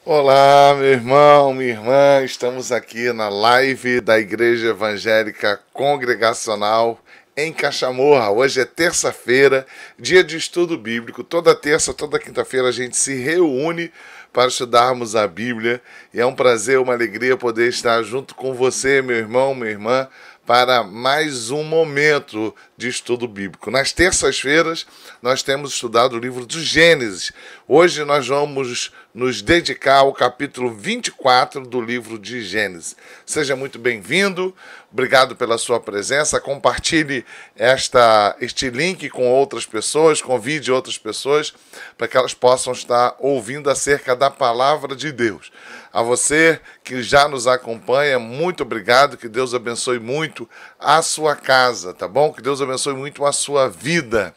Olá, meu irmão, minha irmã, estamos aqui na live da Igreja Evangélica Congregacional em Caxamorra. Hoje é terça-feira, dia de estudo bíblico. Toda terça, toda quinta-feira a gente se reúne para estudarmos a Bíblia e é um prazer, uma alegria poder estar junto com você, meu irmão, minha irmã, para mais um momento de estudo bíblico. Nas terças-feiras, nós temos estudado o livro do Gênesis. Hoje nós vamos nos dedicar ao capítulo 24 do livro de Gênesis. Seja muito bem-vindo, obrigado pela sua presença. Compartilhe este link com outras pessoas, convide outras pessoas para que elas possam estar ouvindo acerca da palavra de Deus. A você que já nos acompanha, muito obrigado, que Deus abençoe muito a sua casa, tá bom? Que Deus abençoe muito a sua vida.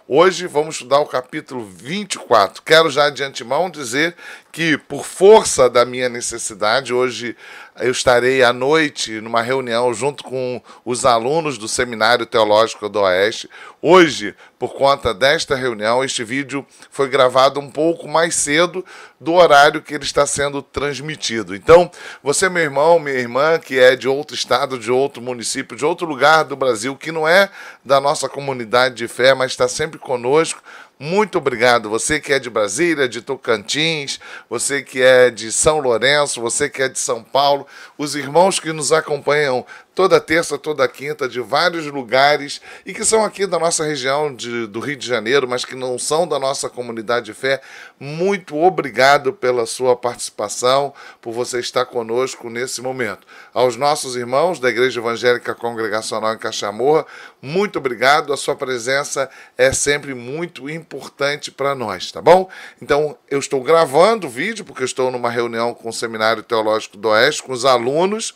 Hoje vamos estudar o capítulo 24. Quero já de antemão dizer que, por força da minha necessidade, hoje eu estarei à noite numa reunião junto com os alunos do Seminário Teológico do Oeste. Hoje, por conta desta reunião, este vídeo foi gravado um pouco mais cedo do horário que ele está sendo transmitido. Então, você, meu irmão, minha irmã, que é de outro estado, de outro município, de outro lugar do Brasil, que não é da nossa comunidade de fé, mas está sempre conosco, muito obrigado. Você que é de Brasília, de Tocantins, você que é de São Lourenço, você que é de São Paulo, os irmãos que nos acompanham toda terça, toda quinta, de vários lugares e que são aqui da nossa região do Rio de Janeiro, mas que não são da nossa comunidade de fé, muito obrigado pela sua participação, por você estar conosco nesse momento. Aos nossos irmãos da Igreja Evangélica Congregacional em Caxamorra, muito obrigado, a sua presença é sempre muito importante para nós, tá bom? Então, eu estou gravando o vídeo, porque eu estou numa reunião com o Seminário Teológico do Oeste, com os alunos,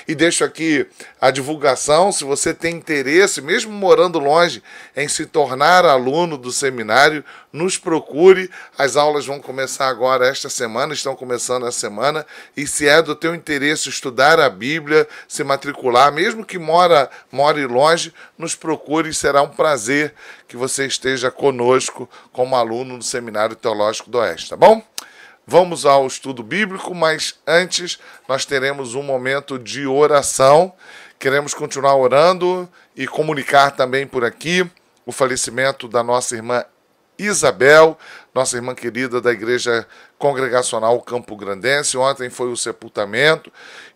e deixo aqui a divulgação, se você tem interesse, mesmo morando longe, em se tornar aluno do seminário, nos procure. As aulas vão começar agora esta semana, estão começando essa semana, e se é do teu interesse estudar a Bíblia, se matricular, mesmo que more longe, nos procure, será um prazer que você esteja conosco como aluno do Seminário Teológico do Oeste, tá bom? Vamos ao estudo bíblico, mas antes nós teremos um momento de oração. Queremos continuar orando e comunicar também por aqui o falecimento da nossa irmã Isabel, nossa irmã querida da Igreja Congregacional Campo Grandense. Ontem foi o sepultamento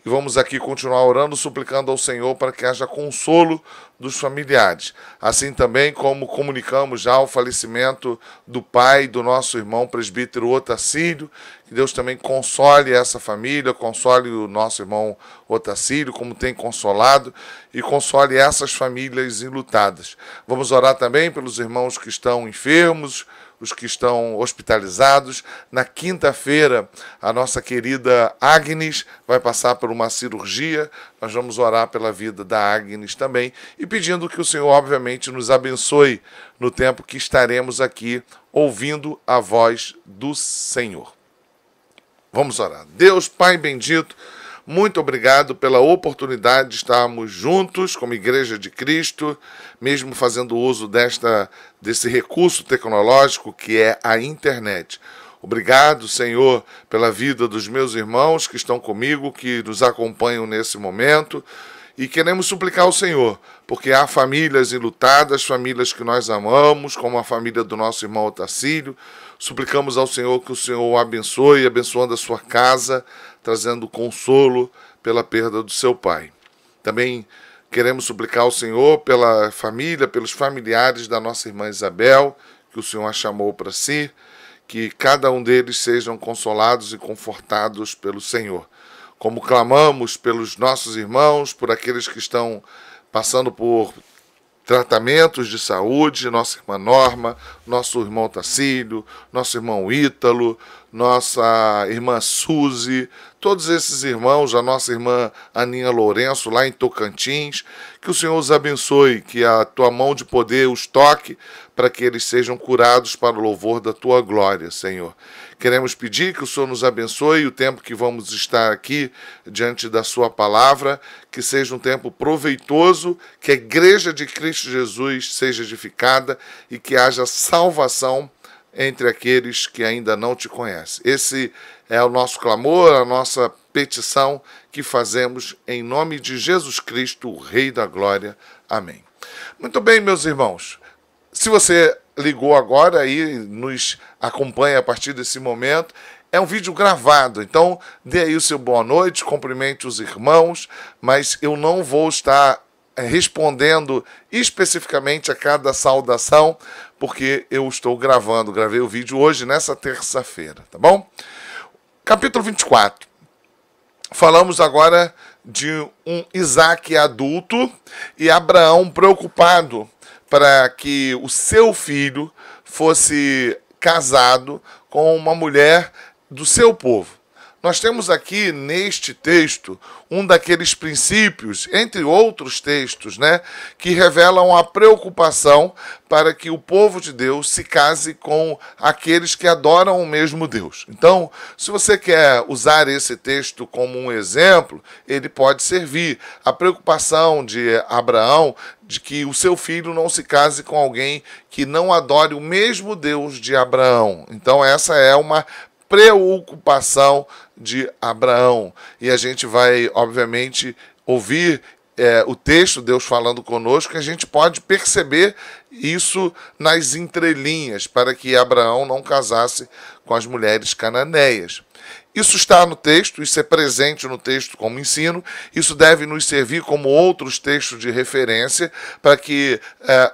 e vamos aqui continuar orando, suplicando ao Senhor para que haja consolo dos familiares. Assim também como comunicamos já o falecimento do pai do nosso irmão presbítero Otacílio, que Deus também console essa família, console o nosso irmão Otacílio, como tem consolado, e console essas famílias enlutadas. Vamos orar também pelos irmãos que estão enfermos, os que estão hospitalizados. Na quinta-feira, a nossa querida Agnes vai passar por uma cirurgia. Nós vamos orar pela vida da Agnes também e pedindo que o Senhor, obviamente, nos abençoe no tempo que estaremos aqui ouvindo a voz do Senhor. Vamos orar. Deus, Pai bendito, muito obrigado pela oportunidade de estarmos juntos como Igreja de Cristo, mesmo fazendo uso desse recurso tecnológico que é a internet. Obrigado, Senhor, pela vida dos meus irmãos que estão comigo, que nos acompanham nesse momento. E queremos suplicar ao Senhor, porque há famílias enlutadas, famílias que nós amamos, como a família do nosso irmão Otacílio. Suplicamos ao Senhor que o Senhor o abençoe, abençoando a sua casa, trazendo consolo pela perda do seu pai. Também queremos suplicar ao Senhor pela família, pelos familiares da nossa irmã Isabel, que o Senhor a chamou para si, que cada um deles sejam consolados e confortados pelo Senhor. Como clamamos pelos nossos irmãos, por aqueles que estão passando por tratamentos de saúde, nossa irmã Norma, nosso irmão Tacílio, nosso irmão Ítalo, nossa irmã Suzy, todos esses irmãos, a nossa irmã Aninha Lourenço, lá em Tocantins, que o Senhor os abençoe, que a tua mão de poder os toque, para que eles sejam curados para o louvor da tua glória, Senhor. Queremos pedir que o Senhor nos abençoe o tempo que vamos estar aqui diante da sua palavra, que seja um tempo proveitoso, que a Igreja de Cristo Jesus seja edificada e que haja salvação entre aqueles que ainda não te conhecem. Esse é o nosso clamor, a nossa petição que fazemos em nome de Jesus Cristo, o Rei da Glória. Amém. Muito bem, meus irmãos. Se você ligou agora e nos acompanha a partir desse momento, é um vídeo gravado, então dê aí o seu boa noite, cumprimente os irmãos, mas eu não vou estar respondendo especificamente a cada saudação, porque eu estou gravei o vídeo hoje, nessa terça-feira, tá bom? Capítulo 24. Falamos agora de um Isaac adulto e Abraão preocupado para que o seu filho fosse casado com uma mulher do seu povo. Nós temos aqui neste texto um daqueles princípios, entre outros textos, que revelam a preocupação para que o povo de Deus se case com aqueles que adoram o mesmo Deus. Então, se você quer usar esse texto como um exemplo, ele pode servir. A preocupação de Abraão de que o seu filho não se case com alguém que não adore o mesmo Deus de Abraão. Então, essa é uma preocupação de Abraão. E a gente vai, obviamente, ouvir o texto, Deus falando conosco, que a gente pode perceber isso nas entrelinhas, para que Abraão não casasse com as mulheres cananeias. Isso está no texto, isso é presente no texto como ensino, isso deve nos servir como outros textos de referência para que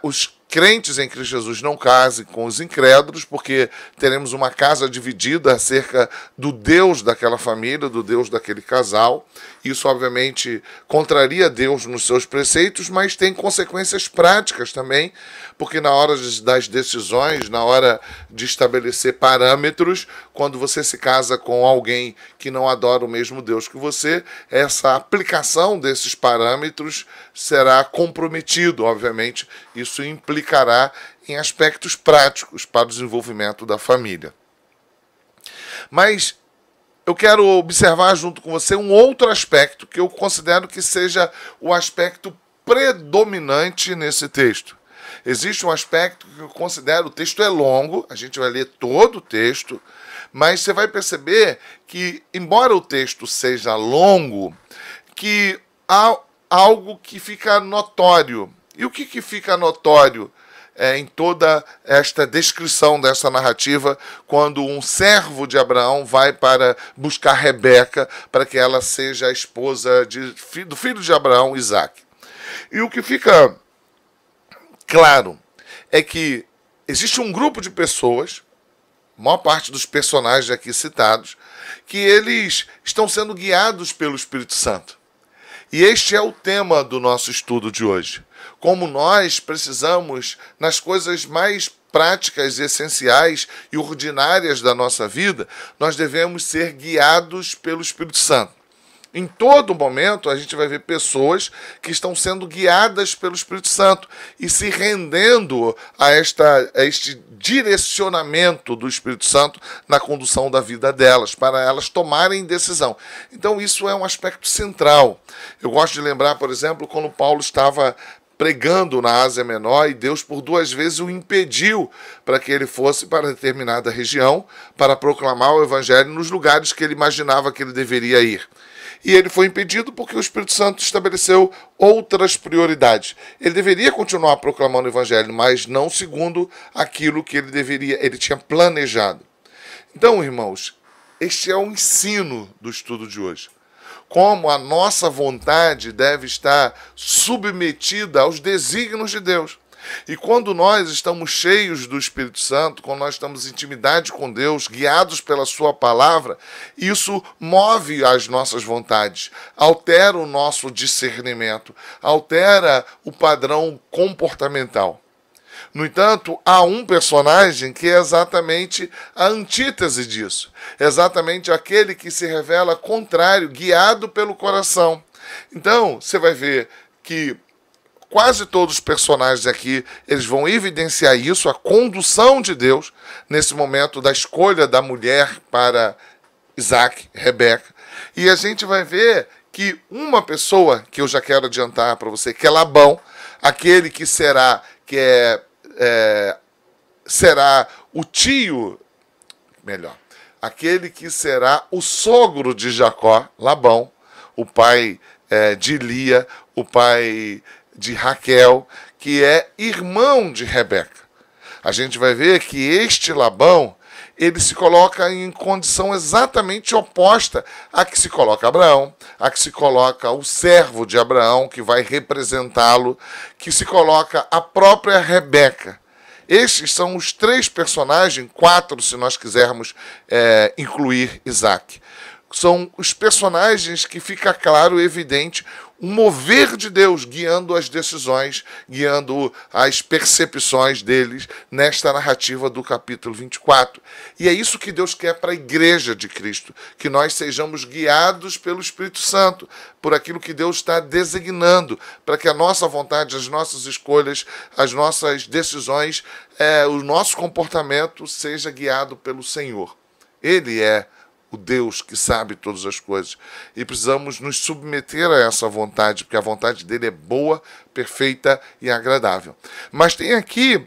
os crentes em Cristo Jesus não casem com os incrédulos, porque teremos uma casa dividida acerca do Deus daquela família, do Deus daquele casal. Isso, obviamente, contraria Deus nos seus preceitos, mas tem consequências práticas também, porque na hora das decisões, na hora de estabelecer parâmetros, quando você se casa com alguém que não adora o mesmo Deus que você, essa aplicação desses parâmetros será comprometido, obviamente. Isso implicará em aspectos práticos para o desenvolvimento da família. Mas eu quero observar junto com você um outro aspecto que eu considero que seja o aspecto predominante nesse texto. Existe um aspecto que eu considero, o texto é longo, a gente vai ler todo o texto, mas você vai perceber que, embora o texto seja longo, que há algo que fica notório. E o que fica notório em toda esta descrição dessa narrativa, quando um servo de Abraão vai para buscar Rebeca, para que ela seja a esposa do filho de Abraão, Isaac. E o que fica claro é que existe um grupo de pessoas, a maior parte dos personagens aqui citados, que eles estão sendo guiados pelo Espírito Santo. E este é o tema do nosso estudo de hoje. Como nós precisamos, nas coisas mais práticas, essenciais e ordinárias da nossa vida, nós devemos ser guiados pelo Espírito Santo. Em todo momento, a gente vai ver pessoas que estão sendo guiadas pelo Espírito Santo e se rendendo a este direcionamento do Espírito Santo na condução da vida delas, para elas tomarem decisão. Então, isso é um aspecto central. Eu gosto de lembrar, por exemplo, quando Paulo estava pregando na Ásia Menor e Deus por 2 vezes o impediu para que ele fosse para determinada região para proclamar o Evangelho nos lugares que ele imaginava que ele deveria ir. E ele foi impedido porque o Espírito Santo estabeleceu outras prioridades. Ele deveria continuar proclamando o Evangelho, mas não segundo aquilo que ele tinha planejado. Então, irmãos, este é o ensino do estudo de hoje. Como a nossa vontade deve estar submetida aos desígnios de Deus. E quando nós estamos cheios do Espírito Santo, quando nós estamos em intimidade com Deus, guiados pela sua palavra, isso move as nossas vontades, altera o nosso discernimento, altera o padrão comportamental. No entanto, há um personagem que é exatamente a antítese disso. Exatamente aquele que se revela contrário, guiado pelo coração. Então, você vai ver que quase todos os personagens aqui, eles vão evidenciar isso, a condução de Deus, nesse momento da escolha da mulher para Isaac, Rebeca. E a gente vai ver que uma pessoa, que eu já quero adiantar para você, que é Labão, aquele que será, que é será o tio, melhor, aquele que será o sogro de Jacó, Labão, o pai de Lia, o pai de Raquel, que é irmão de Rebeca. A gente vai ver que este Labão, ele se coloca em condição exatamente oposta à que se coloca Abraão, à que se coloca o servo de Abraão, que vai representá-lo, que se coloca a própria Rebeca. Estes são os três personagens, 4 se nós quisermos incluir Isaac. São os personagens que fica claro e evidente o mover de Deus guiando as decisões, guiando as percepções deles nesta narrativa do capítulo 24. E é isso que Deus quer para a igreja de Cristo, que nós sejamos guiados pelo Espírito Santo, por aquilo que Deus está designando, para que a nossa vontade, as nossas escolhas, as nossas decisões, o nosso comportamento seja guiado pelo Senhor. Ele é o Deus que sabe todas as coisas. E precisamos nos submeter a essa vontade, porque a vontade dele é boa, perfeita e agradável. Mas tem aqui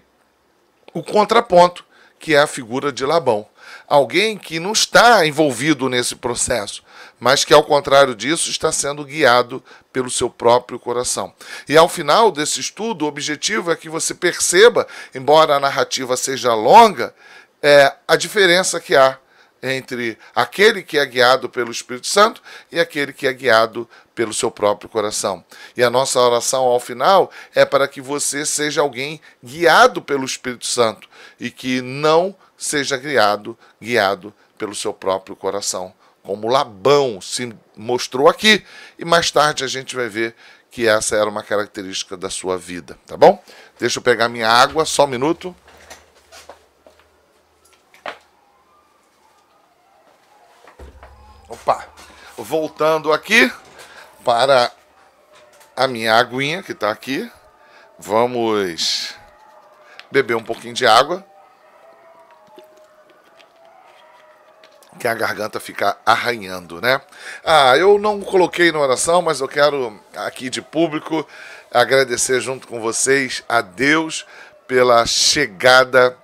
o contraponto, que é a figura de Labão. Alguém que não está envolvido nesse processo, mas que, ao contrário disso, está sendo guiado pelo seu próprio coração. E ao final desse estudo, o objetivo é que você perceba, embora a narrativa seja longa, a diferença que há entre aquele que é guiado pelo Espírito Santo e aquele que é guiado pelo seu próprio coração. E a nossa oração ao final é para que você seja alguém guiado pelo Espírito Santo e que não seja guiado pelo seu próprio coração, como Labão se mostrou aqui, e mais tarde a gente vai ver que essa era uma característica da sua vida, tá bom? Deixa eu pegar minha água, só um minuto. Opa, voltando aqui para a minha aguinha que está aqui. Vamos beber um pouquinho de água, que a garganta fica arranhando, né? Eu não coloquei na oração, mas eu quero aqui de público agradecer junto com vocês a Deus pela chegada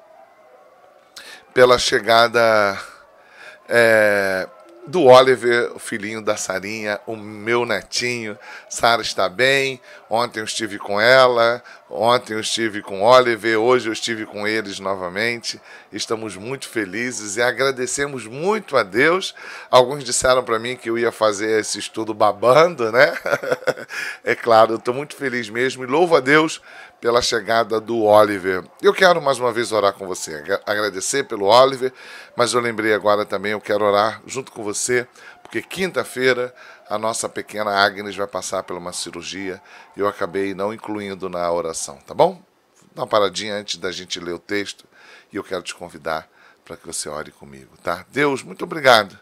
do Oliver, o filhinho da Sarinha, o meu netinho. Sara está bem, ontem eu estive com ela, ontem eu estive com o Oliver, hoje eu estive com eles novamente. Estamos muito felizes e agradecemos muito a Deus. Alguns disseram para mim que eu ia fazer esse estudo babando, né? É claro, eu estou muito feliz mesmo e louvo a Deus pela chegada do Oliver. Eu quero mais uma vez orar com você, agradecer pelo Oliver, mas eu lembrei agora também, eu quero orar junto com você, porque quinta-feira a nossa pequena Agnes vai passar por uma cirurgia e eu acabei não incluindo na oração, tá bom? Dá uma paradinha antes da gente ler o texto e eu quero te convidar para que você ore comigo, tá? Deus, muito obrigado.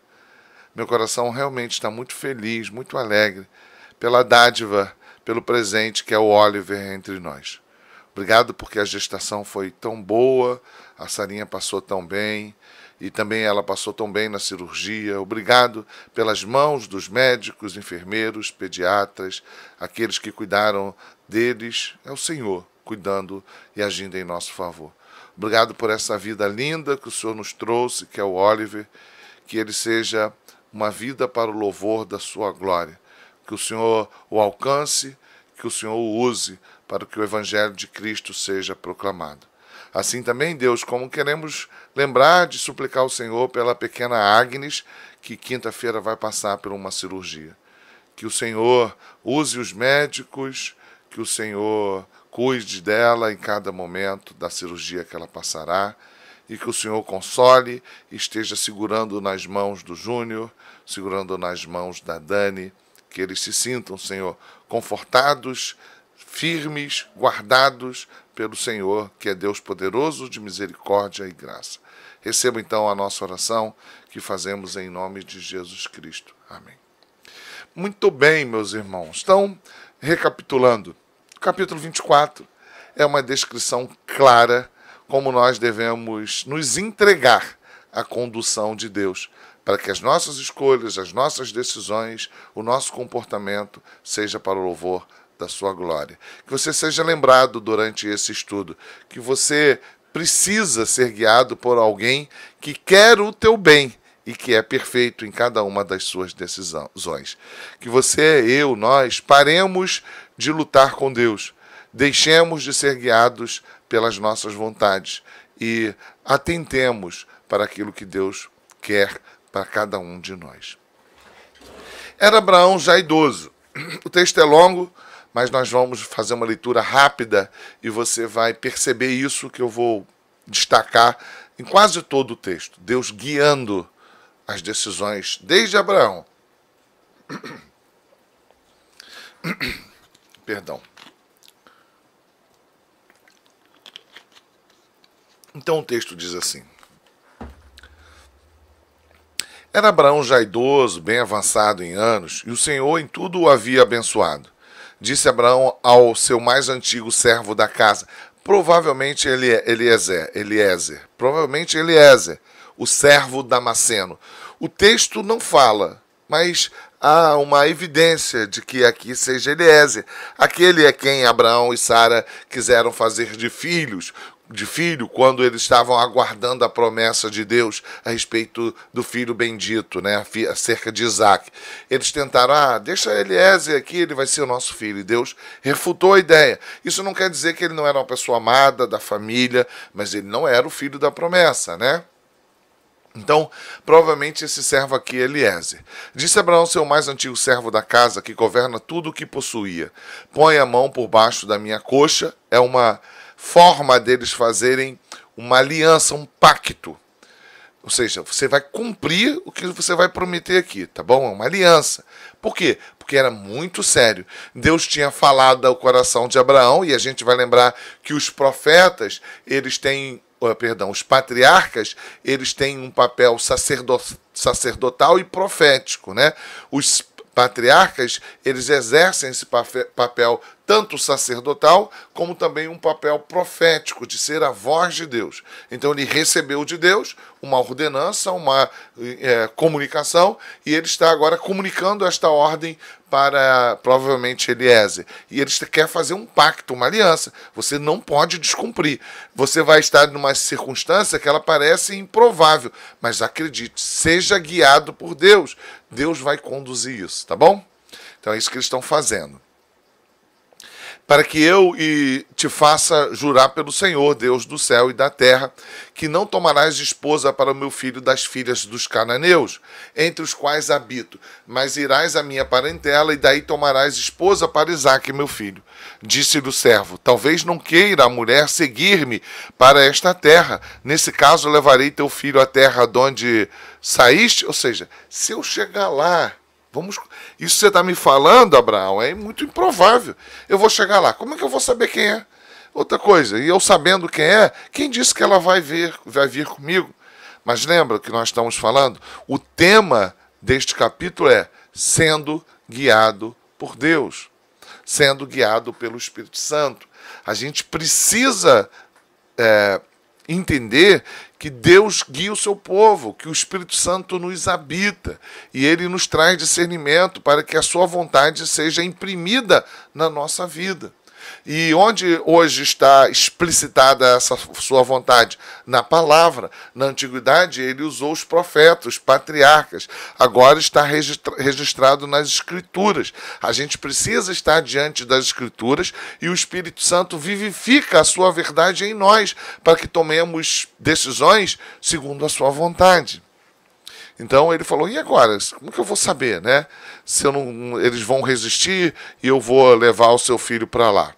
Meu coração realmente está muito feliz, muito alegre pela dádiva, pelo presente que é o Oliver entre nós. Obrigado porque a gestação foi tão boa, a Sarinha passou tão bem e também ela passou tão bem na cirurgia. Obrigado pelas mãos dos médicos, enfermeiros, pediatras, aqueles que cuidaram deles. É o Senhor cuidando e agindo em nosso favor. Obrigado por essa vida linda que o Senhor nos trouxe, que é o Oliver, que ele seja uma vida para o louvor da sua glória. Que o Senhor o alcance, que o Senhor o use para que o Evangelho de Cristo seja proclamado. Assim também, Deus, como queremos lembrar de suplicar ao Senhor pela pequena Agnes, que quinta-feira vai passar por uma cirurgia. Que o Senhor use os médicos, que o Senhor cuide dela em cada momento da cirurgia que ela passará, e que o Senhor console e esteja segurando nas mãos do Júnior, segurando nas mãos da Dani, que eles se sintam, Senhor, confortados, firmes, guardados pelo Senhor, que é Deus poderoso de misericórdia e graça. Receba então a nossa oração que fazemos em nome de Jesus Cristo. Amém. Muito bem, meus irmãos. Então, recapitulando, o capítulo 24 é uma descrição clara como nós devemos nos entregar à condução de Deus, para que as nossas escolhas, as nossas decisões, o nosso comportamento seja para o louvor da sua glória. Que você seja lembrado durante esse estudo, que você precisa ser guiado por alguém que quer o teu bem e que é perfeito em cada uma das suas decisões. Que você, eu, nós, paremos de lutar com Deus, deixemos de ser guiados pelas nossas vontades e atentemos para aquilo que Deus quer para cada um de nós. Era Abraão já idoso. O texto é longo, mas nós vamos fazer uma leitura rápida e você vai perceber isso que eu vou destacar em quase todo o texto. Deus guiando as decisões desde Abraão. Perdão. Então o texto diz assim: era Abraão já idoso, bem avançado em anos, e o Senhor em tudo o havia abençoado. Disse Abraão ao seu mais antigo servo da casa, provavelmente Eliezer, o servo damasceno. O texto não fala, mas há uma evidência de que aqui seja Eliezer. Aquele é quem Abraão e Sara quiseram fazer de filho, quando eles estavam aguardando a promessa de Deus a respeito do filho bendito, né, acerca de Isaac. Eles tentaram, deixa Eliezer aqui, ele vai ser o nosso filho. E Deus refutou a ideia. Isso não quer dizer que ele não era uma pessoa amada da família, mas ele não era o filho da promessa, né? Então, provavelmente esse servo aqui é Eliezer. Disse Abraão, seu mais antigo servo da casa, que governa tudo o que possuía: põe a mão por baixo da minha coxa. É uma forma deles fazerem uma aliança, um pacto. Ou seja, você vai cumprir o que você vai prometer aqui, tá bom? É uma aliança. Por quê? Porque era muito sério. Deus tinha falado ao coração de Abraão, e a gente vai lembrar que os profetas, os patriarcas, eles têm um papel sacerdotal e profético, né? Os patriarcas, eles exercem esse papel tanto sacerdotal, como também um papel profético, de ser a voz de Deus. Então ele recebeu de Deus uma ordenança, uma comunicação, e ele está agora comunicando esta ordem para, provavelmente, Eliezer. E ele quer fazer um pacto, uma aliança. Você não pode descumprir. Você vai estar numa circunstância que ela parece improvável, mas acredite, seja guiado por Deus. Deus vai conduzir isso, tá bom? Então é isso que eles estão fazendo. Para que eu te faça jurar pelo Senhor, Deus do céu e da terra, que não tomarás esposa para o meu filho das filhas dos cananeus, entre os quais habito, mas irás à minha parentela, e daí tomarás esposa para Isaque, meu filho. Disse-lhe o servo: talvez não queira a mulher seguir-me para esta terra. Nesse caso, levarei teu filho à terra de onde saíste. Ou seja, se eu chegar lá, isso que você está me falando, Abraão, é muito improvável. Eu vou chegar lá. Como é que eu vou saber quem é? Outra coisa, e eu sabendo quem é, quem disse que ela vai vir comigo? Mas lembra que nós estamos falando? O tema deste capítulo é sendo guiado por Deus, sendo guiado pelo Espírito Santo. A gente precisa entender que Deus guia o seu povo, que o Espírito Santo nos habita e ele nos traz discernimento para que a sua vontade seja imprimida na nossa vida. E onde hoje está explicitada essa sua vontade? Na palavra. Na antiguidade ele usou os profetas, os patriarcas. Agora está registrado nas escrituras. A gente precisa estar diante das escrituras e o Espírito Santo vivifica a sua verdade em nós para que tomemos decisões segundo a sua vontade. Então ele falou, e agora? Como que eu vou saber, né? Se eles vão resistir e eu vou levar o seu filho para lá.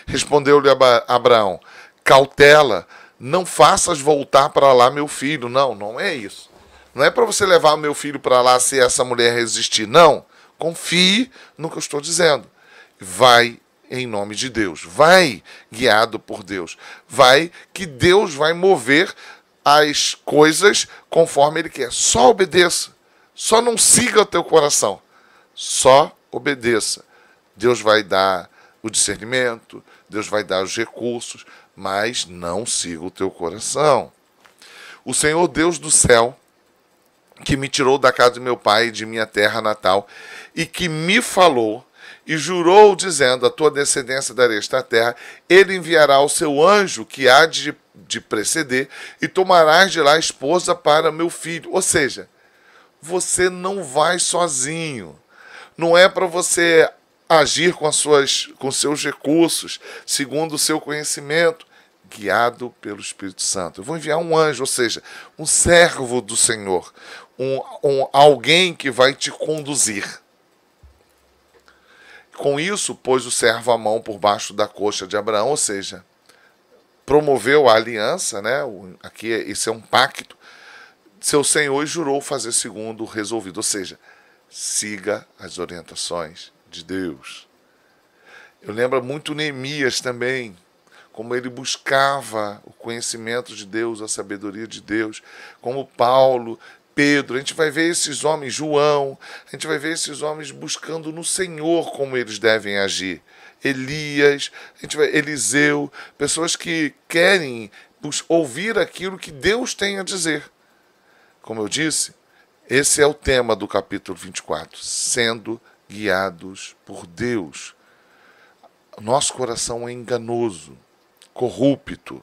Respondeu-lhe Abraão, cautela, não faças voltar para lá meu filho. Não, não é isso. Não é para você levar o meu filho para lá se essa mulher resistir. Não, confie no que eu estou dizendo. Vai em nome de Deus. Vai guiado por Deus. Vai que Deus vai mover as coisas conforme Ele quer. Só obedeça. Só não siga o teu coração. Só obedeça. Deus vai dar o discernimento, Deus vai dar os recursos, mas não siga o teu coração. O Senhor Deus do céu, que me tirou da casa de meu pai e de minha terra natal, e que me falou e jurou, dizendo, a tua descendência darei esta terra, ele enviará o seu anjo que há de de preceder, e tomarás de lá esposa para meu filho. Ou seja, você não vai sozinho. Não é para você agir com seus recursos, segundo o seu conhecimento, guiado pelo Espírito Santo. Eu vou enviar um anjo, ou seja, um servo do Senhor, alguém que vai te conduzir. Com isso, pôs o servo a mão por baixo da coxa de Abraão, ou seja, promoveu a aliança, né? Aqui isso é um pacto. Seu senhor jurou fazer segundo o resolvido, ou seja, siga as orientações de Deus. Eu lembro muito Neemias também, como ele buscava o conhecimento de Deus, a sabedoria de Deus, como Paulo, Pedro, a gente vai ver esses homens, João, a gente vai ver esses homens buscando no Senhor como eles devem agir. Elias, Eliseu, pessoas que querem ouvir aquilo que Deus tem a dizer. Como eu disse, esse é o tema do capítulo 24, sendo guiados por Deus. Nosso coração é enganoso, corrupto.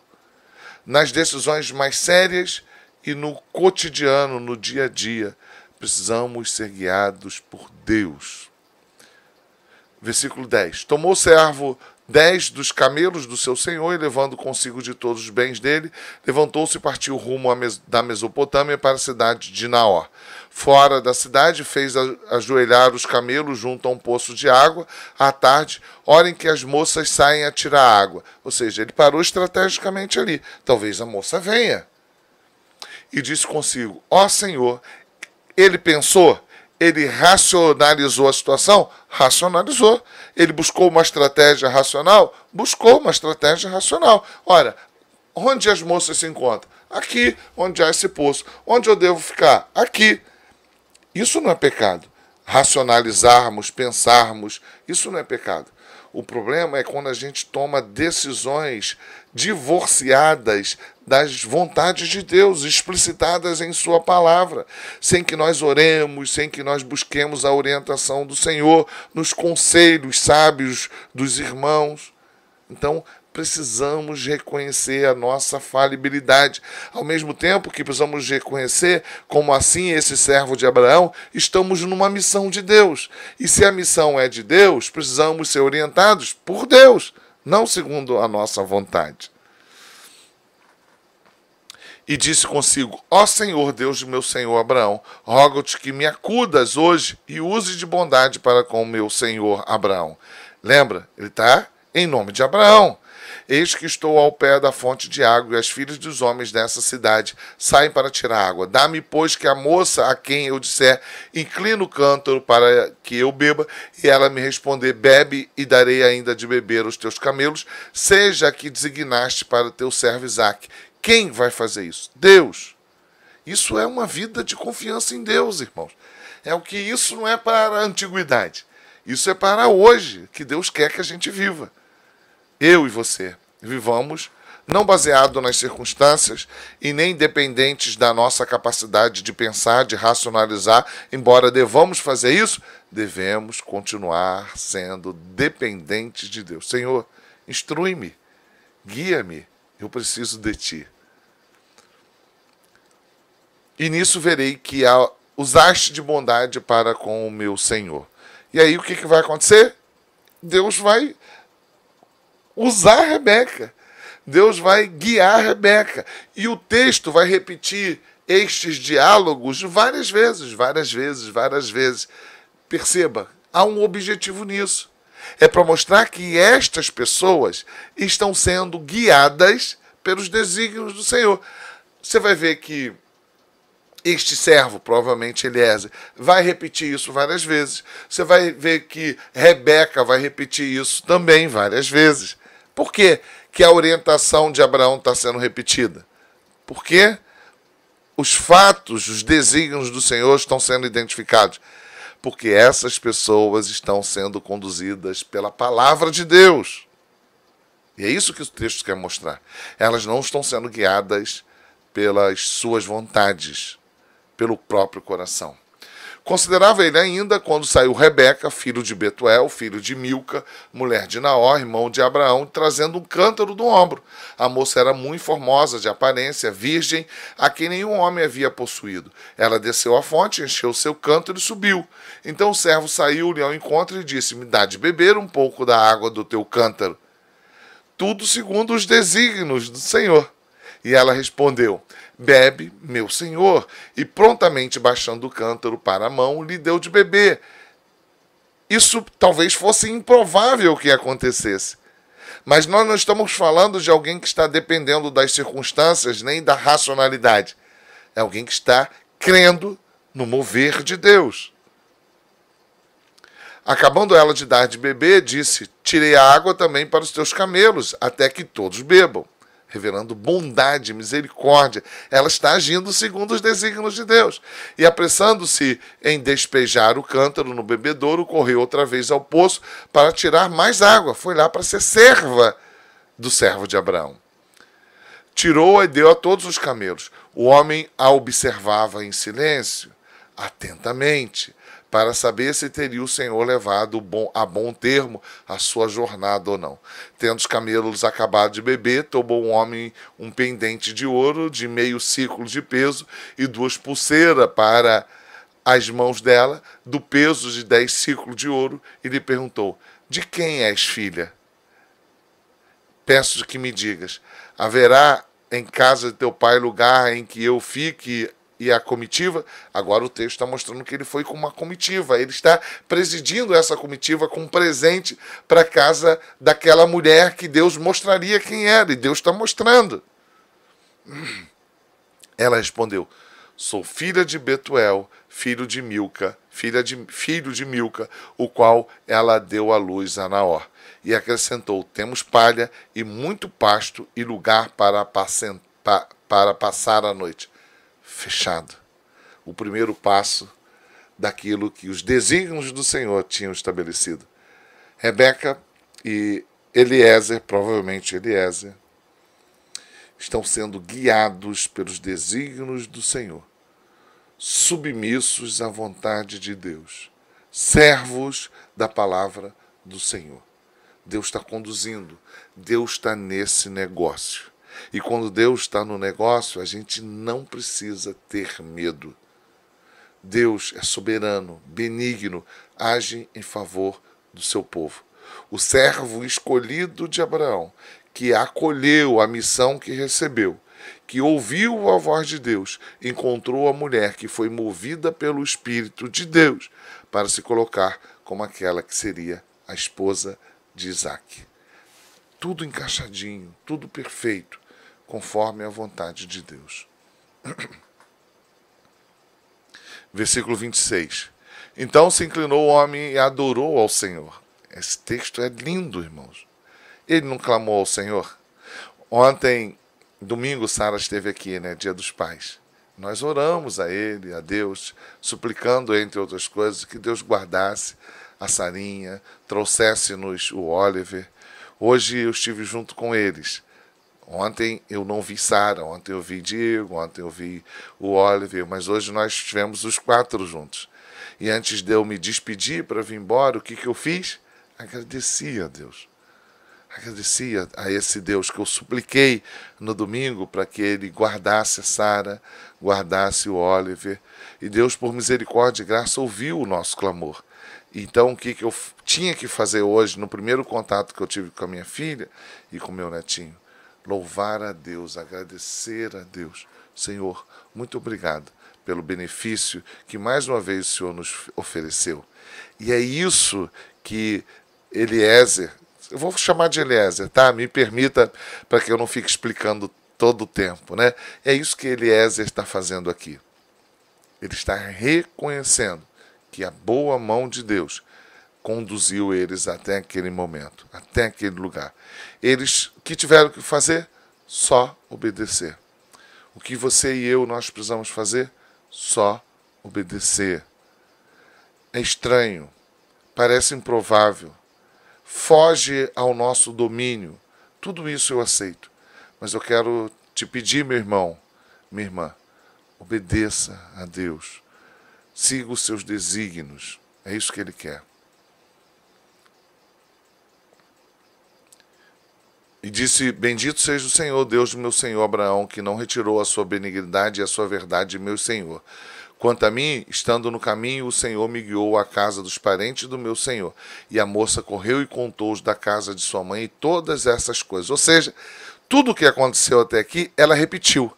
Nas decisões mais sérias e no cotidiano, no dia a dia, precisamos ser guiados por Deus. Versículo 10. Tomou o servo 10 dos camelos do seu senhor e, levando consigo de todos os bens dele, levantou-se e partiu rumo da Mesopotâmia para a cidade de Naor. Fora da cidade, fez ajoelhar os camelos junto a um poço de água. À tarde, hora em que as moças saem a tirar água. Ou seja, ele parou estrategicamente ali. Talvez a moça venha. E disse consigo, ó Senhor, ele pensou, ele racionalizou a situação? Racionalizou. Ele buscou uma estratégia racional? Buscou uma estratégia racional. Ora, onde as moças se encontram? Aqui, onde há esse poço. Onde eu devo ficar? Aqui. Isso não é pecado. Racionalizarmos, pensarmos, isso não é pecado. O problema é quando a gente toma decisões divorciadas das vontades de Deus, explicitadas em sua palavra, sem que nós oremos, sem que nós busquemos a orientação do Senhor, nos conselhos sábios dos irmãos. Então, precisamos reconhecer a nossa falibilidade, ao mesmo tempo que precisamos reconhecer como assim esse servo de Abraão, estamos numa missão de Deus. E se a missão é de Deus, precisamos ser orientados por Deus, não segundo a nossa vontade. E disse consigo, ó Senhor, Deus de meu senhor Abraão, rogo-te que me acudas hoje e use de bondade para com o meu senhor Abraão. Lembra, ele está em nome de Abraão. Eis que estou ao pé da fonte de água, e as filhas dos homens dessa cidade saem para tirar água. Dá-me, pois, que a moça a quem eu disser, inclina o cântaro para que eu beba, e ela me responder, bebe, e darei ainda de beber aos teus camelos, seja a que designaste para o teu servo Isaque. Quem vai fazer isso? Deus. Isso é uma vida de confiança em Deus, irmãos. Isso não é para a antiguidade. Isso é para hoje, que Deus quer que a gente viva. Eu e você vivamos não baseado nas circunstâncias e nem dependentes da nossa capacidade de pensar, de racionalizar. Embora devamos fazer isso, devemos continuar sendo dependentes de Deus. Senhor, instrui-me, guia-me, eu preciso de Ti. E nisso verei que usaste de bondade para com o meu Senhor. E aí o que vai acontecer? Deus vai usar Rebeca. Deus vai guiar Rebeca. E o texto vai repetir estes diálogos várias vezes, várias vezes, várias vezes. Perceba, há um objetivo nisso. É para mostrar que estas pessoas estão sendo guiadas pelos desígnios do Senhor. Você vai ver que este servo, provavelmente Eliezer, vai repetir isso várias vezes. Você vai ver que Rebeca vai repetir isso também várias vezes. Por que que a orientação de Abraão está sendo repetida? Porque os fatos, os desígnios do Senhor estão sendo identificados. Porque essas pessoas estão sendo conduzidas pela palavra de Deus. E é isso que o texto quer mostrar. Elas não estão sendo guiadas pelas suas vontades, pelo próprio coração. Considerava ele ainda quando saiu Rebeca, filho de Betuel, filho de Milca, mulher de Naor, irmão de Abraão, trazendo um cântaro do ombro. A moça era muito formosa de aparência, virgem, a quem nenhum homem havia possuído. Ela desceu à fonte, encheu seu cântaro e subiu. Então o servo saiu-lhe ao encontro e disse: me dá de beber um pouco da água do teu cântaro. Tudo segundo os desígnios do Senhor. E ela respondeu: bebe, meu senhor. E prontamente baixando o cântaro para a mão, lhe deu de beber. Isso talvez fosse improvável que acontecesse. Mas nós não estamos falando de alguém que está dependendo das circunstâncias nem da racionalidade. É alguém que está crendo no mover de Deus. Acabando ela de dar de beber, disse: tirei a água também para os teus camelos, até que todos bebam. Revelando bondade e misericórdia, ela está agindo segundo os desígnios de Deus. E apressando-se em despejar o cântaro no bebedouro, correu outra vez ao poço para tirar mais água. Foi lá para ser serva do servo de Abraão. Tirou-a e deu a todos os camelos. O homem a observava em silêncio, atentamente, para saber se teria o Senhor levado a bom termo a sua jornada ou não. Tendo os camelos acabado de beber, tomou um homem um pendente de ouro de meio ciclo de peso e 2 pulseiras para as mãos dela, do peso de 10 ciclos de ouro, e lhe perguntou: de quem és filha? Peço que me digas: haverá em casa de teu pai lugar em que eu fique e a comitiva? Agora o texto está mostrando que ele foi com uma comitiva. Ele está presidindo essa comitiva com um presente para a casa daquela mulher que Deus mostraria quem era. E Deus está mostrando. Ela respondeu: sou filha de Betuel, filho de Milca, filho de Milca, o qual ela deu à luz a Naor. E acrescentou: temos palha e muito pasto e lugar para passar a noite. Fechado. O primeiro passo daquilo que os desígnios do Senhor tinham estabelecido. Rebeca e Eliezer, provavelmente Eliezer, estão sendo guiados pelos desígnios do Senhor, submissos à vontade de Deus, servos da palavra do Senhor. Deus está conduzindo, Deus está nesse negócio. E quando Deus está no negócio, a gente não precisa ter medo. Deus é soberano, benigno, age em favor do seu povo. O servo escolhido de Abraão, que acolheu a missão que recebeu, que ouviu a voz de Deus, encontrou a mulher que foi movida pelo Espírito de Deus para se colocar como aquela que seria a esposa de Isaac. Tudo encaixadinho, tudo perfeito, conforme a vontade de Deus. Versículo 26. Então se inclinou o homem e adorou ao Senhor. Esse texto é lindo, irmãos. Ele não clamou ao Senhor? Ontem, domingo, Sara esteve aqui, né? Dia dos Pais. Nós oramos a ele, a Deus, suplicando, entre outras coisas, que Deus guardasse a Sarinha, trouxesse-nos o Oliver. Hoje eu estive junto com eles. Ontem eu não vi Sara, ontem eu vi Diego, ontem eu vi o Oliver, mas hoje nós estivemos os 4 juntos. E antes de eu me despedir para vir embora, o que eu fiz? Agradeci a Deus. Agradecia a esse Deus que eu supliquei no domingo para que ele guardasse a Sara, guardasse o Oliver. E Deus, por misericórdia e graça, ouviu o nosso clamor. Então, o que eu tinha que fazer hoje, no primeiro contato que eu tive com a minha filha e com o meu netinho? Louvar a Deus, agradecer a Deus. Senhor, muito obrigado pelo benefício que mais uma vez o Senhor nos ofereceu. E é isso que Eliezer, eu vou chamar de Eliezer, tá? Me permita, para que eu não fique explicando todo o tempo, né? É isso que Eliezer está fazendo aqui. Ele está reconhecendo que a boa mão de Deus conduziu eles até aquele momento, até aquele lugar. Eles, o que tiveram que fazer? Só obedecer. O que você e eu, nós precisamos fazer? Só obedecer. É estranho, parece improvável, foge ao nosso domínio. Tudo isso eu aceito. Mas eu quero te pedir, meu irmão, minha irmã, obedeça a Deus. siga os seus desígnios. É isso que ele quer. E disse: bendito seja o Senhor, Deus do meu senhor Abraão, que não retirou a sua benignidade e a sua verdade de meu senhor. Quanto a mim, estando no caminho, o Senhor me guiou à casa dos parentes do meu senhor. E a moça correu e contou-os da casa de sua mãe e todas essas coisas. Ou seja, tudo o que aconteceu até aqui, ela repetiu.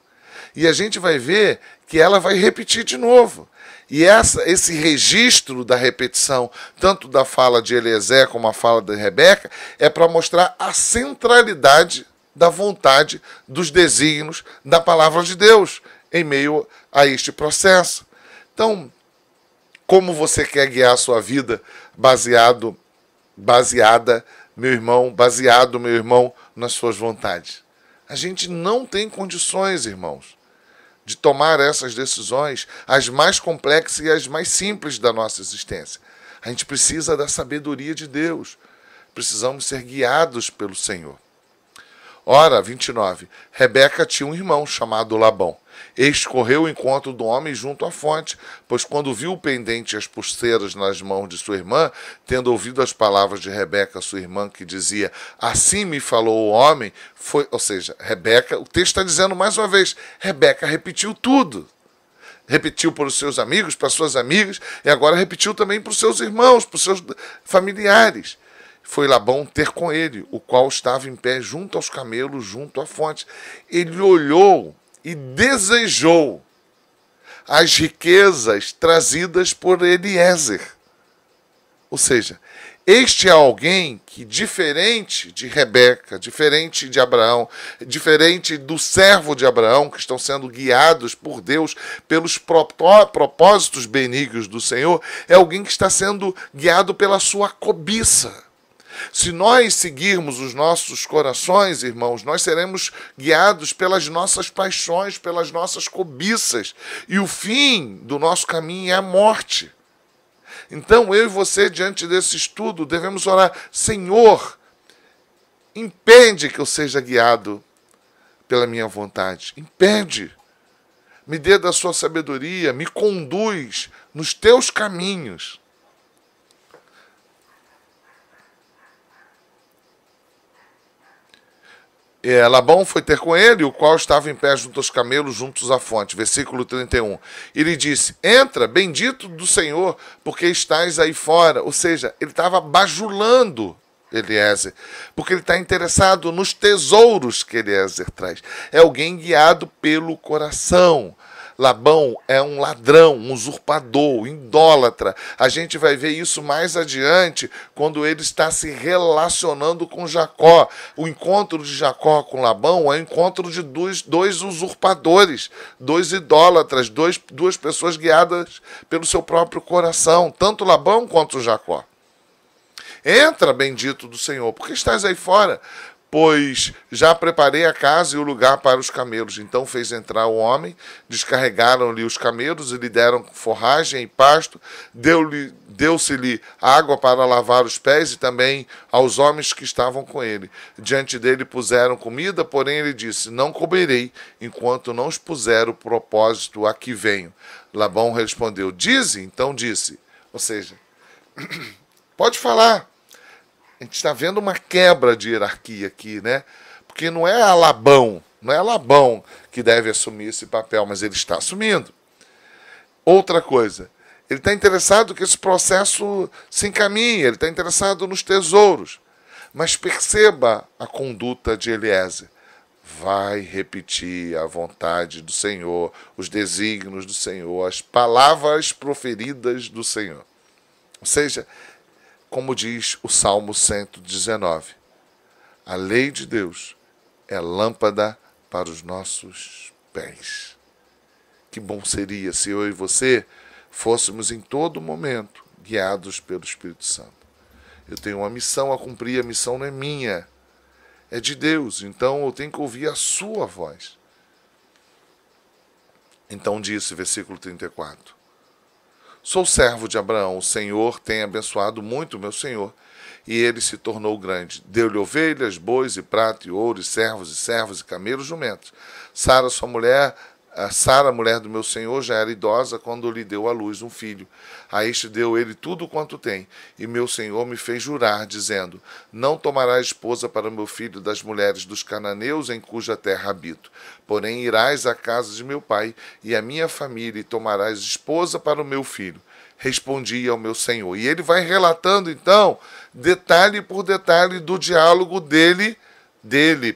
E a gente vai ver que ela vai repetir de novo. E esse registro da repetição, tanto da fala de Eliezer como a fala de Rebeca, é para mostrar a centralidade da vontade, dos desígnios da palavra de Deus em meio a este processo. Então, como você quer guiar a sua vida baseado, meu irmão, nas suas vontades? A gente não tem condições, irmãos, de tomar essas decisões, as mais complexas e as mais simples da nossa existência. A gente precisa da sabedoria de Deus. Precisamos ser guiados pelo Senhor. Ora, 29, Rebeca tinha um irmão chamado Labão. Este correu ao encontro do homem junto à fonte, pois quando viu o pendente e as pulseiras nas mãos de sua irmã, tendo ouvido as palavras de Rebeca, sua irmã, que dizia, assim me falou o homem, ou seja, Rebeca, o texto está dizendo mais uma vez, Rebeca repetiu tudo. Repetiu para os seus amigos, para as suas amigas, e agora repetiu também para os seus irmãos, para os seus familiares. Foi Labão ter com ele, o qual estava em pé junto aos camelos, junto à fonte. Ele olhou e desejou as riquezas trazidas por Eliezer. Ou seja, este é alguém que, diferente de Rebeca, diferente de Abraão, diferente do servo de Abraão, que estão sendo guiados por Deus pelos propósitos benignos do Senhor, é alguém que está sendo guiado pela sua cobiça. Se nós seguirmos os nossos corações, irmãos, nós seremos guiados pelas nossas paixões, pelas nossas cobiças. E o fim do nosso caminho é a morte. Então, eu e você, diante desse estudo, devemos orar: Senhor, impede que eu seja guiado pela minha vontade. Impede. Me dê da sua sabedoria, me conduz nos teus caminhos. Labão foi ter com ele, o qual estava em pé junto aos camelos, juntos à fonte. Versículo 31. E lhe disse: entra, bendito do Senhor, porque estás aí fora. Ou seja, ele estava bajulando Eliezer, porque ele está interessado nos tesouros que Eliezer traz. É alguém guiado pelo coração. Labão é um ladrão, um usurpador, idólatra. A gente vai ver isso mais adiante, quando ele está se relacionando com Jacó. O encontro de Jacó com Labão é o encontro de dois usurpadores, dois idólatras, duas pessoas guiadas pelo seu próprio coração, tanto Labão quanto Jacó. Entra, bendito do Senhor, porque estás aí fora? Pois já preparei a casa e o lugar para os camelos. Então fez entrar o homem, descarregaram-lhe os camelos e lhe deram forragem e pasto, deu-se-lhe água para lavar os pés e também aos homens que estavam com ele. Diante dele puseram comida, porém ele disse: não comerei, enquanto não expuser o propósito a que venho. Labão respondeu: dize, então disse. Ou seja, pode falar. A gente está vendo uma quebra de hierarquia aqui, né? Porque não é Labão que deve assumir esse papel, mas ele está assumindo. Outra coisa, ele está interessado que esse processo se encaminhe, ele está interessado nos tesouros. Mas perceba a conduta de Eliezer. Vai repetir a vontade do Senhor, os desígnios do Senhor, as palavras proferidas do Senhor. Ou seja, como diz o Salmo 119, a lei de Deus é lâmpada para os nossos pés. Que bom seria se eu e você fôssemos em todo momento guiados pelo Espírito Santo. Eu tenho uma missão a cumprir, a missão não é minha, é de Deus, então eu tenho que ouvir a sua voz. Então disse, versículo 34, sou servo de Abraão, o Senhor tem abençoado muito o meu senhor, e ele se tornou grande. Deu-lhe ovelhas, bois e prata e ouro, e servos e camelos, jumentos. Sara, sua mulher, A Sara, mulher do meu senhor, já era idosa quando lhe deu à luz um filho. A este deu ele tudo quanto tem. E meu senhor me fez jurar, dizendo: não tomarás esposa para meu filho das mulheres dos cananeus em cuja terra habito. Porém irás à casa de meu pai e à minha família e tomarás esposa para o meu filho. Respondi ao meu senhor. E ele vai relatando, então, detalhe por detalhe do diálogo dele,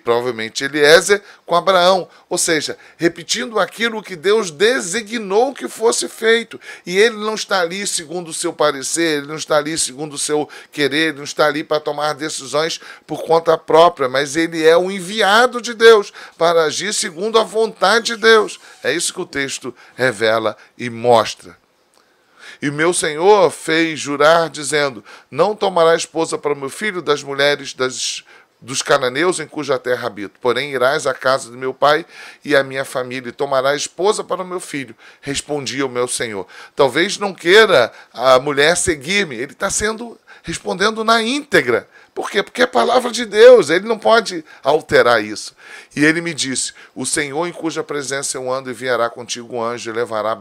provavelmente Eliezer, com Abraão. Ou seja, repetindo aquilo que Deus designou que fosse feito. E ele não está ali segundo o seu parecer, ele não está ali segundo o seu querer, ele não está ali para tomar decisões por conta própria, mas ele é o enviado de Deus para agir segundo a vontade de Deus. É isso que o texto revela e mostra. E meu senhor fez jurar, dizendo: não tomará esposa para meu filho das mulheres dos cananeus em cuja terra habito. Porém irás à casa de meu pai e à minha família e tomarás esposa para o meu filho. Respondi ao meu senhor. Talvez não queira a mulher seguir-me. Ele está respondendo na íntegra. Por quê? Porque é a palavra de Deus, ele não pode alterar isso. E ele me disse: o Senhor em cuja presença eu ando enviará contigo um anjo e levará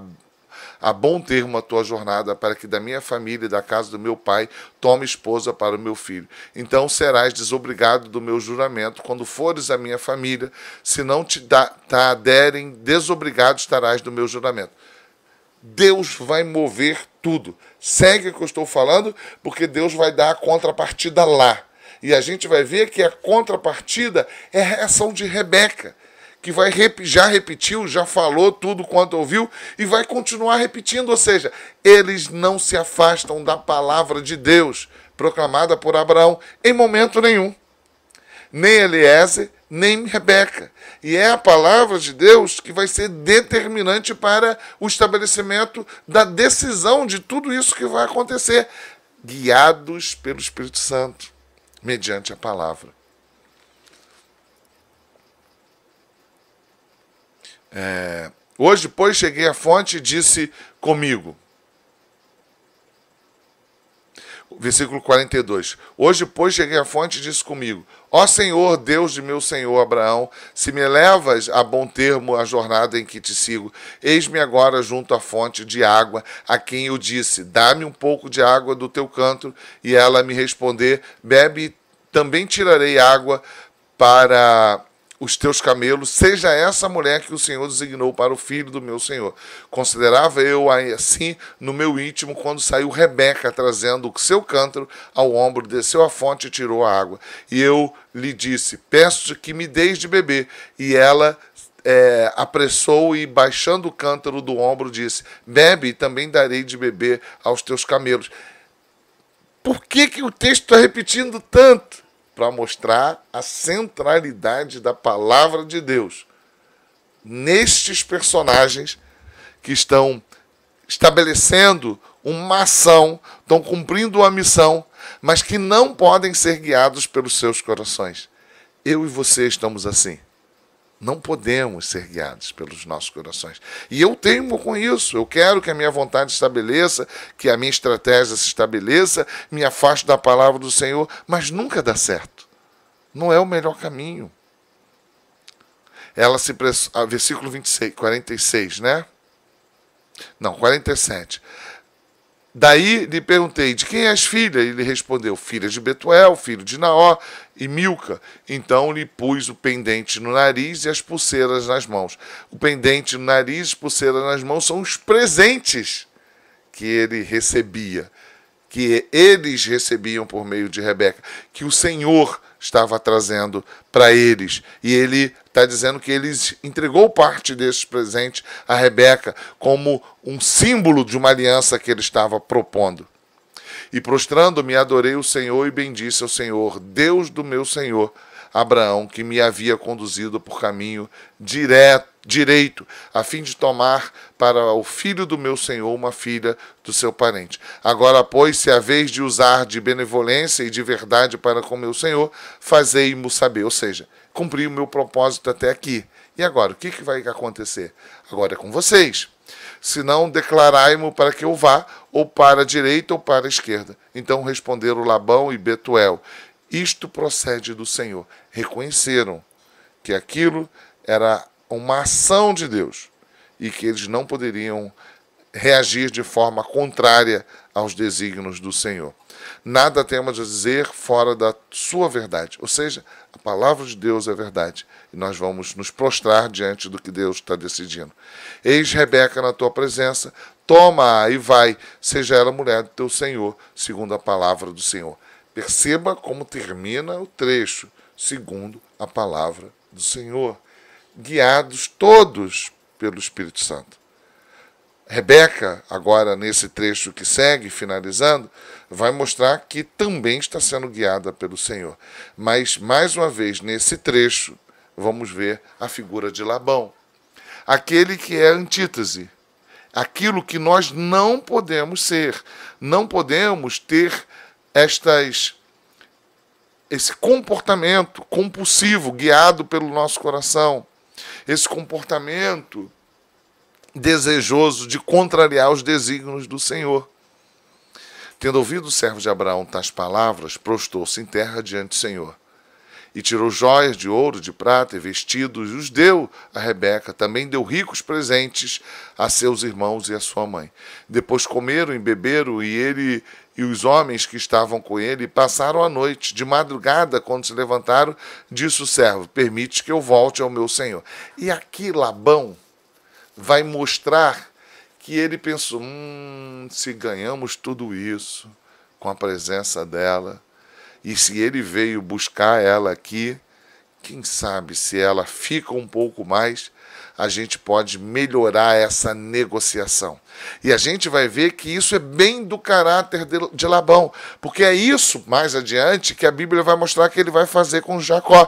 a bom termo a tua jornada, para que da minha família e da casa do meu pai tome esposa para o meu filho. Então serás desobrigado do meu juramento quando fores à minha família, se não te derem, desobrigado estarás do meu juramento. Deus vai mover tudo. Segue o que eu estou falando, porque Deus vai dar a contrapartida lá. E a gente vai ver que a contrapartida é a reação de Rebeca, que já repetiu, já falou tudo quanto ouviu e vai continuar repetindo. Ou seja, eles não se afastam da palavra de Deus proclamada por Abraão em momento nenhum. Nem Eliezer, nem Rebeca. E é a palavra de Deus que vai ser determinante para o estabelecimento da decisão de tudo isso que vai acontecer, guiados pelo Espírito Santo, mediante a palavra. Hoje, pois, cheguei à fonte e disse comigo. Versículo 42. Hoje, pois, cheguei à fonte e disse comigo: ó Senhor, Deus de meu senhor Abraão, se me levas a bom termo a jornada em que te sigo, eis-me agora junto à fonte de água, a quem eu disse: dá-me um pouco de água do teu cântaro, e ela me responder: bebe, também tirarei água para os teus camelos, seja essa mulher que o Senhor designou para o filho do meu senhor. Considerava eu assim no meu íntimo, quando saiu Rebeca trazendo o seu cântaro ao ombro, desceu à fonte e tirou a água. E eu lhe disse: peço-te que me deis de beber. E ela apressou e, baixando o cântaro do ombro, disse: bebe, e também darei de beber aos teus camelos. Por que o texto está repetindo tanto? Para mostrar a centralidade da palavra de Deus nestes personagens que estão estabelecendo uma ação, estão cumprindo uma missão, mas que não podem ser guiados pelos seus corações. Eu e você estamos assim. Não podemos ser guiados pelos nossos corações. E eu teimo com isso. Eu quero que a minha vontade estabeleça, que a minha estratégia se estabeleça, me afaste da palavra do Senhor, mas nunca dá certo. Não é o melhor caminho. Versículo 26, 46, né? Não, 47. Daí lhe perguntei: de quem és filha? E ele respondeu: filha de Betuel, filho de Naó e Milca. Então lhe pus o pendente no nariz e as pulseiras nas mãos. O pendente no nariz e as pulseiras nas mãos são os presentes que ele recebia, que eles recebiam por meio de Rebeca, que o Senhor estava trazendo para eles. E ele está dizendo que ele entregou parte desses presentes a Rebeca como um símbolo de uma aliança que ele estava propondo. E prostrando-me, adorei o Senhor e bendisse ao Senhor, Deus do meu Senhor Abraão, que me havia conduzido por caminho direito, a fim de tomar para o filho do meu senhor uma filha do seu parente. Agora, pois, se a vez de usar de benevolência e de verdade para com meu senhor, fazei-mo saber. Ou seja, cumpri o meu propósito até aqui. E agora, o que vai acontecer? Agora é com vocês. Se não, declarai-mo para que eu vá, ou para a direita ou para a esquerda. Então responderam Labão e Betuel: isto procede do Senhor. Reconheceram que aquilo era uma ação de Deus. e que eles não poderiam reagir de forma contrária aos desígnios do Senhor. Nada temos a dizer fora da sua verdade, ou seja, a palavra de Deus é verdade, e nós vamos nos prostrar diante do que Deus está decidindo. Eis Rebeca na tua presença, toma-a e vai, seja ela mulher do teu Senhor, segundo a palavra do Senhor. Perceba como termina o trecho, segundo a palavra do Senhor, guiados todos pelo Espírito Santo. Rebeca, agora nesse trecho que segue, finalizando, vai mostrar que também está sendo guiada pelo Senhor. Mas, mais uma vez, nesse trecho, vamos ver a figura de Labão. Aquele que é a antítese. Aquilo que nós não podemos ser. Não podemos ter esse comportamento compulsivo, guiado pelo nosso coração. Esse comportamento desejoso de contrariar os desígnios do Senhor. Tendo ouvido o servo de Abraão tais palavras, prostou-se em terra diante do Senhor. E tirou joias de ouro, de prata e vestidos, e os deu a Rebeca. Também deu ricos presentes a seus irmãos e a sua mãe. Depois comeram e beberam, e ele e os homens que estavam com ele passaram a noite. De madrugada, quando se levantaram, disse o servo: permite que eu volte ao meu senhor. E aqui Labão vai mostrar que ele pensou, se ganhamos tudo isso com a presença dela, e se ele veio buscar ela aqui, quem sabe se ela fica um pouco mais, a gente pode melhorar essa negociação. E a gente vai ver que isso é bem do caráter de Labão, porque é isso, mais adiante, que a Bíblia vai mostrar que ele vai fazer com Jacó,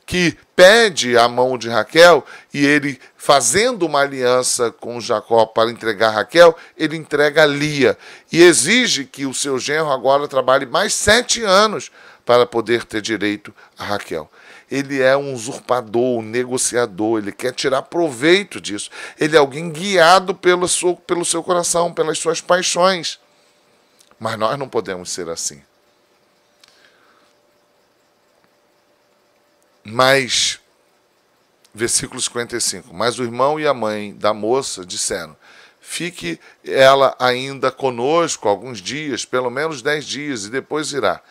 que pede a mão de Raquel, e ele, fazendo uma aliança com Jacó para entregar Raquel, ele entrega Lia, e exige que o seu genro agora trabalhe mais 7 anos para poder ter direito a Raquel. Ele é um usurpador, um negociador, ele quer tirar proveito disso. Ele é alguém guiado pelo seu coração, pelas suas paixões. Mas nós não podemos ser assim. Mas, versículo 55, mas o irmão e a mãe da moça disseram: fique ela ainda conosco alguns dias, pelo menos 10 dias, e depois irá.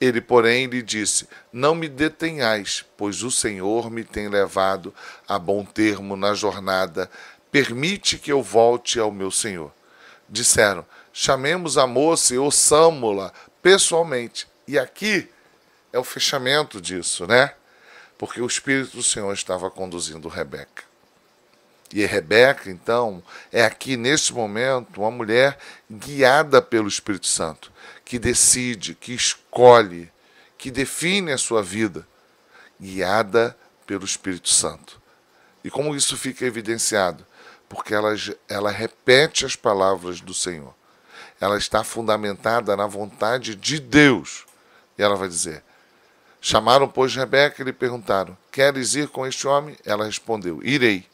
Ele, porém, lhe disse: não me detenhais, pois o Senhor me tem levado a bom termo na jornada. Permite que eu volte ao meu senhor. Disseram: chamemos a moça e ouçamo-la pessoalmente. E aqui é o fechamento disso, né? Porque o Espírito do Senhor estava conduzindo Rebeca. E Rebeca, então, é aqui, nesse momento, uma mulher guiada pelo Espírito Santo, que decide, que escolhe, que define a sua vida, guiada pelo Espírito Santo. E como isso fica evidenciado? Porque ela repete as palavras do Senhor. Ela está fundamentada na vontade de Deus. E ela vai dizer: chamaram, pois, Rebeca e lhe perguntaram: queres ir com este homem? Ela respondeu: irei.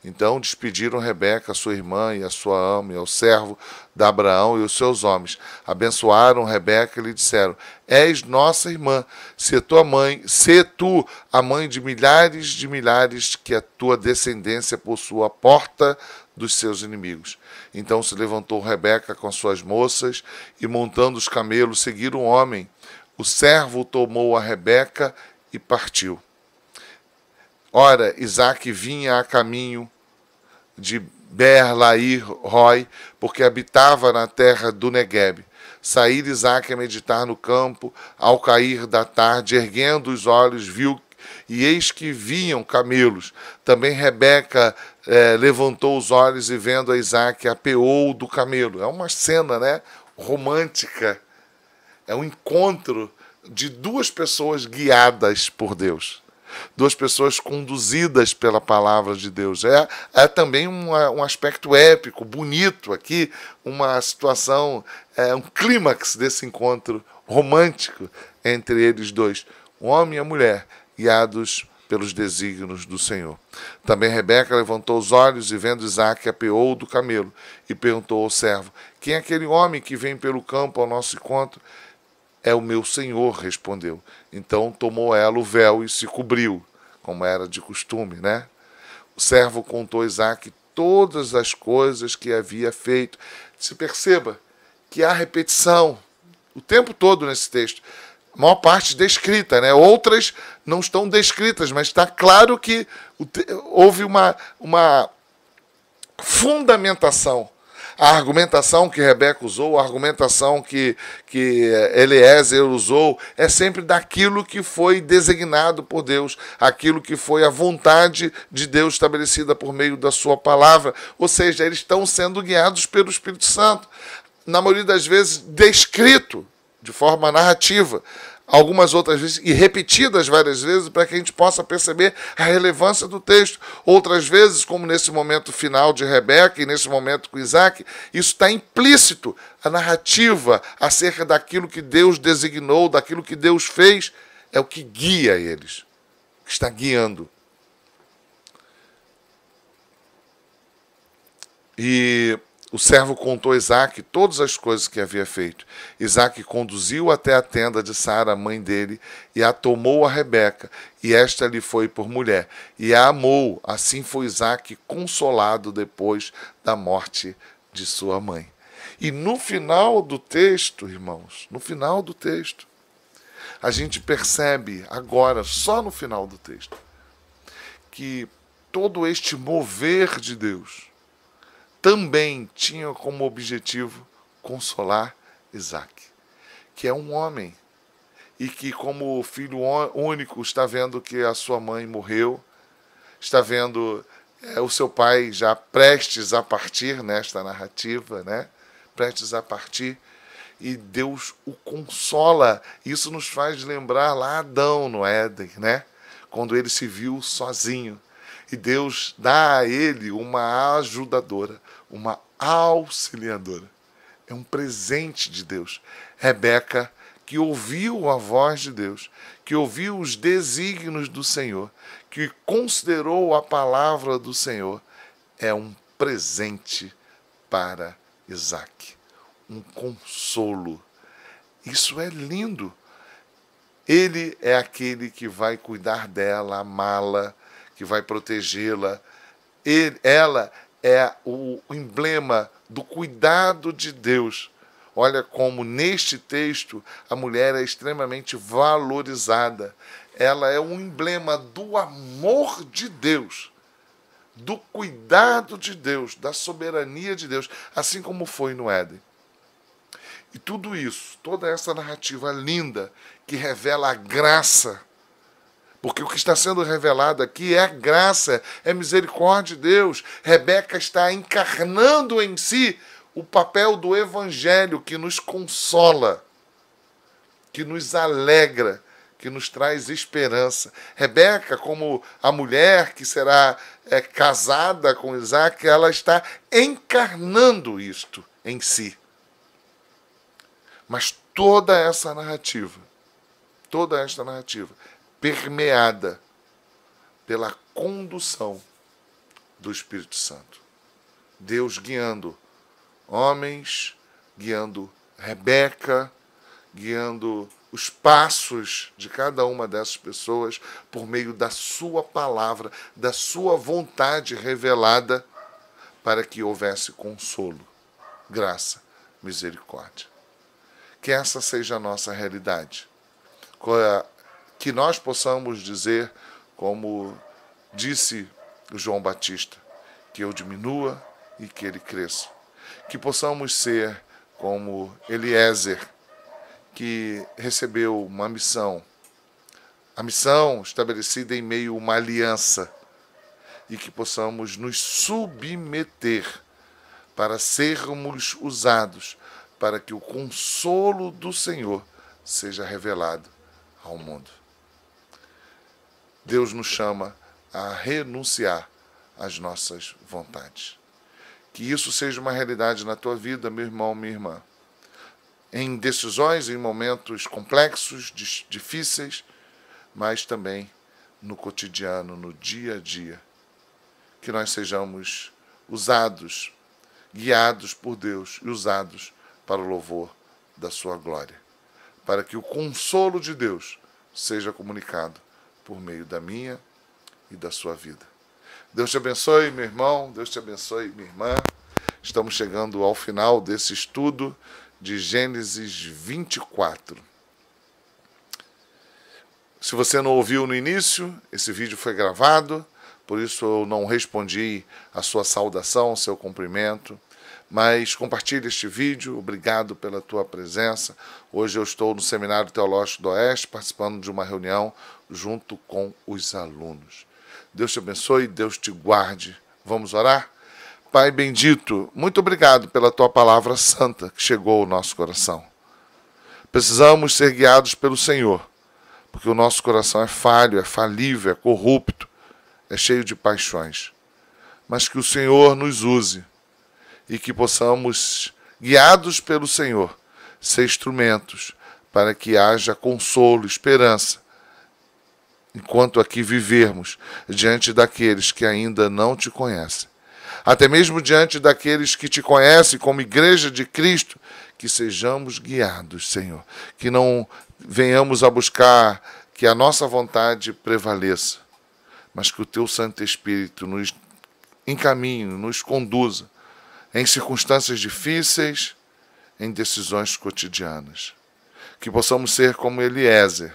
Então despediram Rebeca, sua irmã, e a sua ama, e ao servo de Abraão e os seus homens. Abençoaram Rebeca e lhe disseram: és nossa irmã, se tu a mãe de milhares, que a tua descendência possua a porta dos seus inimigos. Então se levantou Rebeca com suas moças, e montando os camelos, seguiram o homem. O servo tomou a Rebeca e partiu. Ora, Isaque vinha a caminho de Beer-Lahai-Roi, porque habitava na terra do Neguebe. Saíra Isaque a meditar no campo, ao cair da tarde, erguendo os olhos, viu, e eis que vinham camelos. Também Rebeca levantou os olhos e, vendo a Isaque, apeou do camelo. É uma cena, né, romântica. É um encontro de duas pessoas guiadas por Deus. Duas pessoas conduzidas pela palavra de Deus. É também um aspecto épico, bonito aqui, uma situação, um clímax desse encontro romântico entre eles dois, o homem e a mulher, guiados pelos desígnios do Senhor. Também Rebeca levantou os olhos e, vendo Isaque, apeou do camelo e perguntou ao servo: quem é aquele homem que vem pelo campo ao nosso encontro? É o meu senhor, respondeu. Então tomou ela o véu e se cobriu, como era de costume, né? O servo contou a Isaque todas as coisas que havia feito. Se perceba que há repetição o tempo todo nesse texto. A maior parte descrita, né? Outras não estão descritas, mas está claro que houve uma fundamentação. A argumentação que Rebeca usou, a argumentação que Eliezer usou, é sempre daquilo que foi designado por Deus, aquilo que foi a vontade de Deus estabelecida por meio da sua palavra. Ou seja, eles estão sendo guiados pelo Espírito Santo, na maioria das vezes descrito de forma narrativa, algumas outras vezes, e repetidas várias vezes, para que a gente possa perceber a relevância do texto. Outras vezes, como nesse momento final de Rebeca e nesse momento com Isaac, isso está implícito, a narrativa acerca daquilo que Deus designou, daquilo que Deus fez, é o que guia eles, que está guiando. E o servo contou a Isaac todas as coisas que havia feito. Isaac conduziu até a tenda de Sara, mãe dele, e a tomou a Rebeca, e esta lhe foi por mulher, e a amou. Assim foi Isaac consolado depois da morte de sua mãe. E no final do texto, irmãos, no final do texto, a gente percebe agora, só no final do texto, que todo este mover de Deus também tinha como objetivo consolar Isaac, que é um homem, e que como filho único está vendo que a sua mãe morreu, está vendo o seu pai já prestes a partir nesta narrativa, né? Prestes a partir, e Deus o consola. Isso nos faz lembrar lá Adão no Éden, né? Quando ele se viu sozinho. E Deus dá a ele uma ajudadora, uma auxiliadora. É um presente de Deus. Rebeca, que ouviu a voz de Deus, que ouviu os desígnios do Senhor, que considerou a palavra do Senhor, é um presente para Isaac. Um consolo. Isso é lindo. Ele é aquele que vai cuidar dela, amá-la, que vai protegê-la. Ela é o emblema do cuidado de Deus. Olha como neste texto a mulher é extremamente valorizada. Ela é um emblema do amor de Deus, do cuidado de Deus, da soberania de Deus, assim como foi no Éden. E tudo isso, toda essa narrativa linda que revela a graça, porque o que está sendo revelado aqui é graça, é misericórdia de Deus. Rebeca está encarnando em si o papel do Evangelho que nos consola, que nos alegra, que nos traz esperança. Rebeca, como a mulher que será casada com Isaac, ela está encarnando isto em si. Mas toda esta narrativa, permeada pela condução do Espírito Santo. Deus guiando homens, guiando Rebeca, guiando os passos de cada uma dessas pessoas por meio da sua palavra, da sua vontade revelada, para que houvesse consolo, graça, misericórdia. Que essa seja a nossa realidade. Que nós possamos dizer, como disse o João Batista, que eu diminua e que ele cresça. Que possamos ser como Eliezer, que recebeu uma missão, a missão estabelecida em meio a uma aliança, e que possamos nos submeter para sermos usados, para que o consolo do Senhor seja revelado ao mundo. Deus nos chama a renunciar às nossas vontades. Que isso seja uma realidade na tua vida, meu irmão, minha irmã. Em decisões, em momentos complexos, difíceis, mas também no cotidiano, no dia a dia. Que nós sejamos usados, guiados por Deus e usados para o louvor da sua glória. Para que o consolo de Deus seja comunicado por meio da minha e da sua vida. Deus te abençoe, meu irmão, Deus te abençoe, minha irmã. Estamos chegando ao final desse estudo de Gênesis 24. Se você não ouviu no início, esse vídeo foi gravado, por isso eu não respondi a sua saudação, o seu cumprimento. Mas compartilhe este vídeo, obrigado pela tua presença. Hoje eu estou no Seminário Teológico do Oeste, participando de uma reunião junto com os alunos. Deus te abençoe, Deus te guarde. Vamos orar? Pai bendito, muito obrigado pela tua palavra santa que chegou ao nosso coração. Precisamos ser guiados pelo Senhor, porque o nosso coração é falho, é falível, é corrupto, é cheio de paixões. Mas que o Senhor nos use e que possamos, guiados pelo Senhor, ser instrumentos para que haja consolo, esperança, enquanto aqui vivermos diante daqueles que ainda não te conhecem. Até mesmo diante daqueles que te conhecem como Igreja de Cristo, que sejamos guiados, Senhor. Que não venhamos a buscar que a nossa vontade prevaleça, mas que o Teu Santo Espírito nos encaminhe, nos conduza em circunstâncias difíceis, em decisões cotidianas. Que possamos ser como Eliezer,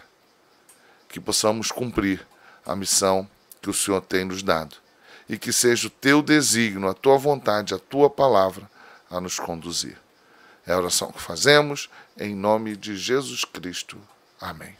que possamos cumprir a missão que o Senhor tem nos dado. E que seja o Teu desígnio, a Tua vontade, a Tua palavra a nos conduzir. É a oração que fazemos, em nome de Jesus Cristo. Amém.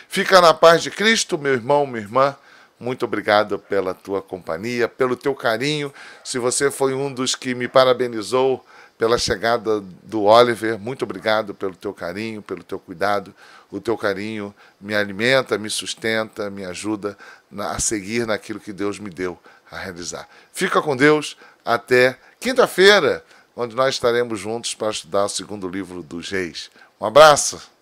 Fica na paz de Cristo, meu irmão, minha irmã. Muito obrigado pela tua companhia, pelo teu carinho. Se você foi um dos que me parabenizou pela chegada do Oliver, muito obrigado pelo teu carinho, pelo teu cuidado. O teu carinho me alimenta, me sustenta, me ajuda a seguir naquilo que Deus me deu a realizar. Fica com Deus até quinta-feira, onde nós estaremos juntos para estudar o segundo livro dos Reis. Um abraço!